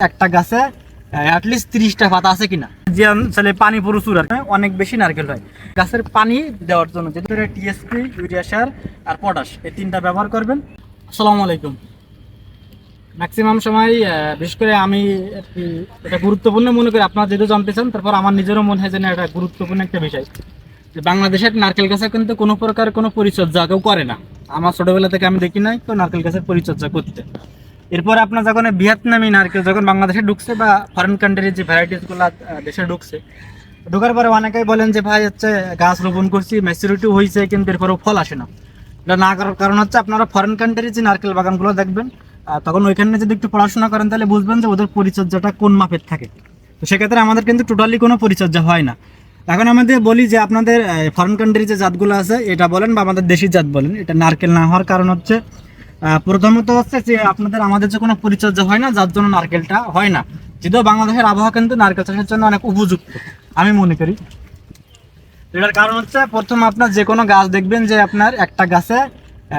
একটা গাছে অ্যাটলিস্ট 30টা পাতা আছে কিনা, যে অঞ্চলে পানি প্রচুর আর অনেক বেশি নারকেল হয়। গাছের পানি দেওয়ার জন্য যেহেতু টিএসপি, ইউরিয়া সার আর পটাশ, এই তিনটা ব্যবহার করবেন। আসসালামু আলাইকুম। ম্যাক্সিমাম সময় বিশেষ করে আমি এটা গুরুত্বপূর্ণ মনে করি, আপনারা যেহেতু জানতে চান, তারপর আমার নিজেরও মনে হয় যে না, এটা গুরুত্বপূর্ণ একটা বিষয়। যে বাংলাদেশের নারকেল গাছে কিন্তু কোনো প্রকার কোনো পরিচর্যা কেউ করে না। আমার ছোটোবেলা থেকে আমি দেখি নাই কেউ নারকেল গাছের পরিচর্যা করতে। এরপরে আপনার যখন ভিয়েতনামি নারকেল যখন বাংলাদেশে ঢুকছে বা ফরেন কান্ট্রির যে ভ্যারাইটিসগুলো দেশে ঢোকার পরে অনেকেই বলেন যে ভাই হচ্ছে গাছ রোপণ করছি, ম্যাচুরিটি হয়েছে, কিন্তু এরপরেও ফল আসে না। এটা না করার কারণ হচ্ছে আপনারা ফরেন কান্ট্রির যে নারকেল বাগানগুলো দেখবেন, তখন ওইখানে যদি একটু পড়াশোনা করেন তাহলে বুঝবেন যে ওদের পরিচর্যাটা কোন মাপের থাকে। তো সেক্ষেত্রে আমাদের কিন্তু টোটালি কোনো পরিচর্যা হয় না। এখন আমাদের বলি যে আপনাদের ফরেন কান্ট্রির যে জাতগুলো আছে এটা বলেন বা আমাদের দেশি জাত বলেন, এটা নারকেল না হওয়ার কারণ হচ্ছে প্রথমত হচ্ছে যে আপনাদের আমাদের যে কোনো পরিচর্যা হয় না, যার জন্য নারকেলটা হয় না। যদিও বাংলাদেশের আবহাওয়া কিন্তু নারকেল চাষের জন্য অনেক উপযুক্ত আমি মনে করি। এটার কারণ হচ্ছে প্রথম আপনার যে কোনো গাছ দেখবেন যে আপনার একটা গাছে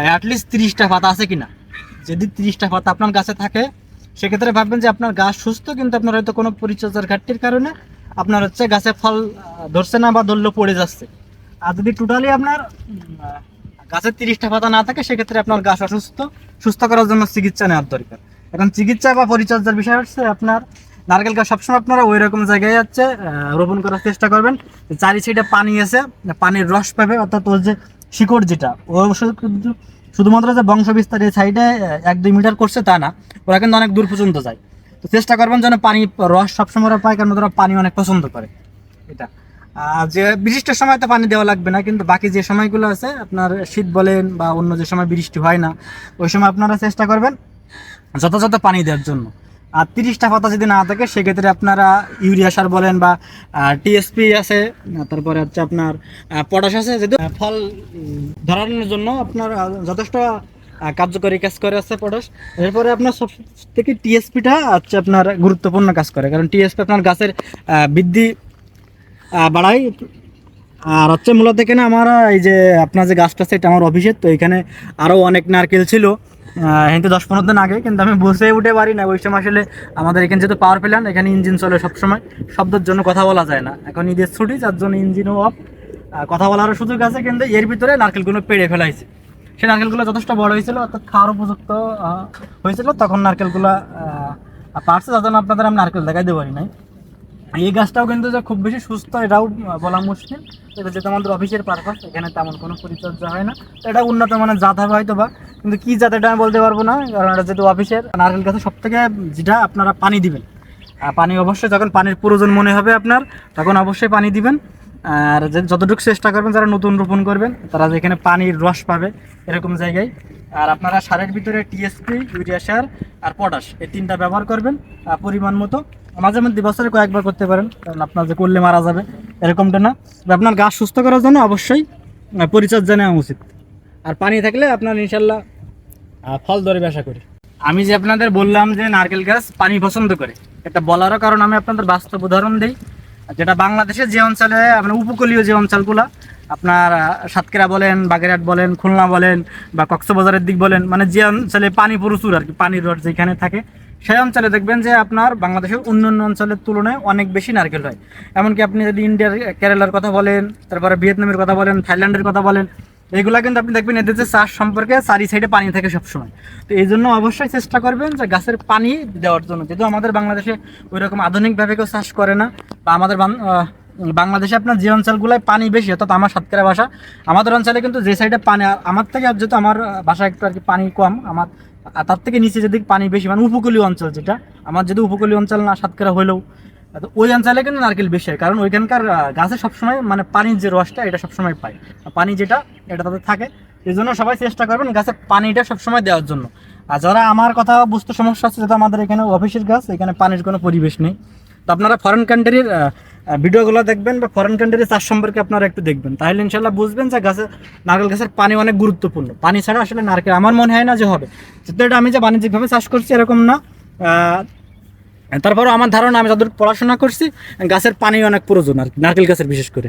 অ্যাটলিস্ট 30টা পাতা আছে কিনা। যদি 30টা পাতা আপনার গাছে থাকে, সেক্ষেত্রে ভাববেন যে আপনার গাছ সুস্থ, কিন্তু আপনার হয়তো কোনো পরিচর্যার ঘাটতির কারণে আপনার হচ্ছে গাছে ফল ধরছে না বা ধরলেও পড়ে যাচ্ছে। আর যদি টোটালি আপনার গাছের 30টা পাতা না থাকে, সেক্ষেত্রে আপনার গাছ অসুস্থ, সুস্থ করার জন্য চিকিৎসা নেওয়ার দরকার। এখন চিকিৎসা বা পরিচর্যার বিষয় হচ্ছে আপনার নারকেল গাছ সবসময় আপনারা ওই রকম জায়গায় যাচ্ছে রোপণ করার চেষ্টা করবেন, চারি সাইডে পানি আছে, পানির রস পাবে, অর্থাৎ ওর যে শিকড় যেটা ও শুধুমাত্র যে বংশ বিস্তার এই সাইডে 1-2 মিটার করছে তা না, ওরা কিন্তু অনেক দূর পর্যন্ত যায়। তো চেষ্টা করবেন যেন পানি রস সবসময় ওরা পায়, কারণ ওরা পানি অনেক পছন্দ করে। এটা যে বিশিষ্ট সময় তো পানি দেওয়া লাগবে না, কিন্তু বাকি যে সময়গুলো আছে আপনার শীত বলেন বা অন্য যে সময় বৃষ্টি হয় না, ওই সময় আপনারা চেষ্টা করবেন যথাযথ পানি দেওয়ার জন্য। আর 30টা পাতা যদি না থাকে, সেক্ষেত্রে আপনারা ইউরিয়া সার বলেন বা টিএসপি আছে, তারপরে হচ্ছে আপনার পটাশ আছে, যদি ফল ধরানোর জন্য আপনার যথেষ্ট কার্যকরী কাজ করে আছে পটাশ। এরপরে আপনার সব থেকে টিএসপিটা হচ্ছে আপনার গুরুত্বপূর্ণ কাজ করে, কারণ টিএসপি আপনার গাছের বৃদ্ধি বাড়াই। আর হচ্ছে মূলত এখানে আমার এই যে আপনার যে গাছটা আছে এটা আমার অফিসের, তো এখানে আরও অনেক নারকেল ছিল কিন্তু 10-15 দিন আগে, কিন্তু আমি বসে উঠে পারি না ওই সময়। আসলে আমাদের এখানে যেহেতু পাওয়ার প্ল্যান্ট, এখানে ইঞ্জিন চলে সবসময়, শব্দের জন্য কথা বলা যায় না। এখন ঈদের ছুটি, যার জন্য ইঞ্জিনও অফ, কথা বলারও সুযোগ আছে, কিন্তু এর ভিতরে নারকেলগুলো পেড়ে ফেলাইছে। সেই নারকেলগুলো যথেষ্ট বড় হয়েছিল, অর্থাৎ খাওয়ার উপযুক্ত হয়েছিল, তখন নারকেলগুলো পারছে, যার জন্য আপনাদের আমি নারকেল দেখাইতে পারি নাই। এই গাছটাও কিন্তু যে খুব বেশি সুস্থ এটাও বলা মুশকিল। এটা যেহেতু আমাদের অফিসের পারপাস, এখানে তেমন কোনো পরিচর্যা হয় না। এটা উন্নত মানের জাত হবে হয়তো বা, কিন্তু কী জাত এটা আমি বলতে পারবো না, কারণ এটা যেহেতু অফিসের। নারকেল গাছে সব থেকে যেটা আপনারা পানি দিবেন, পানি অবশ্যই যখন পানির প্রয়োজন মনে হবে আপনার, তখন অবশ্যই পানি দিবেন। আর যতটুকু চেষ্টা করবেন যারা নতুন রোপণ করবেন, তারা যেখানে পানির রস পাবে এরকম জায়গায়। আর আপনারা সারের ভিতরে টিএসপি, ইউরিয়া সার আর পটাশ, এই তিনটা ব্যবহার করবেন পরিমাণ মতো। মাঝে মধ্যে বছরে কয়েকবার করতে পারেন, কারণ আপনার যে করলে মারা যাবে এরকমটা না। আপনার গাছ সুস্থ করার জন্য অবশ্যই পরিচর্যা নেওয়া উচিত। আর পানি থাকলে আপনার ইনশাল্লাহ ফল ধরবে আশা করি। আমি যে আপনাদের বললাম যে নারকেল গাছ পানি পছন্দ করে, এটা বলারও কারণ আমি আপনাদের বাস্তব উদাহরণ দিই। যেটা বাংলাদেশের যে অঞ্চলে আপনার উপকূলীয় যে অঞ্চলগুলো, আপনার সাতক্ষীরা বলেন, বাগেরহাট বলেন, খুলনা বলেন বা কক্সবাজারের দিক বলেন, মানে যে অঞ্চলে পানি প্রচুর আর কি, পানির রস যেখানে থাকে, সেই অঞ্চলে দেখবেন যে আপনার বাংলাদেশের অন্যান্য অঞ্চলের তুলনায় অনেক বেশি নারকেল হয়। এমনকি আপনি যদি ইন্ডিয়ার কেরালার কথা বলেন, তারপরে ভিয়েতনামের কথা বলেন, থাইল্যান্ডের কথা বলেন, এইগুলা কিন্তু আপনি দেখবেন এদের যে চাষ সম্পর্কে চারি সাইডে পানি থাকে সবসময়। তো এই জন্য অবশ্যই চেষ্টা করবেন যে গাছের পানি দেওয়ার জন্য। যেহেতু আমাদের বাংলাদেশে ওই রকম আধুনিকভাবে কেউ চাষ করে না, বা আমাদের বাংলাদেশে আপনার যে অঞ্চলগুলোয় পানি বেশি, অর্থাৎ আমার সাতক্ষীরা ভাষা, আমাদের অঞ্চলে কিন্তু যে সাইডে পানি, আমার থেকে যেহেতু আমার বাসা একটু আর কি পানি কম, আমার তার থেকে নিচে যেদিকে পানি বেশি, মানে উপকূলীয় অঞ্চল যেটা আমার, যেহেতু উপকূলীয় অঞ্চল না সাতক্ষীরা হলেও, তো ওই অঞ্চলে কিন্তু নারকেল বেশি হয়, কারণ ওইখানকার গাছে সবসময় মানে পানির যে রসটা এটা সবসময় পায়, পানি যেটা এটা তাদের থাকে। এই জন্য সবাই চেষ্টা করবেন গাছের পানিটা সবসময় দেওয়ার জন্য। আর যারা আমার কথা বুঝতে সমস্যা হচ্ছে, যেটা আমাদের এখানে অফিসের গাছ, এখানে পানির কোনো পরিবেশ নেই, তো আপনারা ফরেন কান্ট্রির ভিডিওগুলো দেখবেন বা ফরেন কান্ট্রির চাষ সম্পর্কে আপনারা একটু দেখবেন, তাহলে ইনশাল্লাহ বুঝবেন যে গাছে নারকেল গাছের পানি অনেক গুরুত্বপূর্ণ। পানি ছাড়া আসলে নারকেল আমার মনে হয় না যে হবে, যেহেতু এটা আমি যে বাণিজ্যিকভাবে চাষ করছি এরকম না। তারপরেও আমার ধারণা, আমি যাদের পড়াশোনা করছি, গাছের পানি অনেক প্রয়োজন আর কি, নারকেল গাছের বিশেষ করে।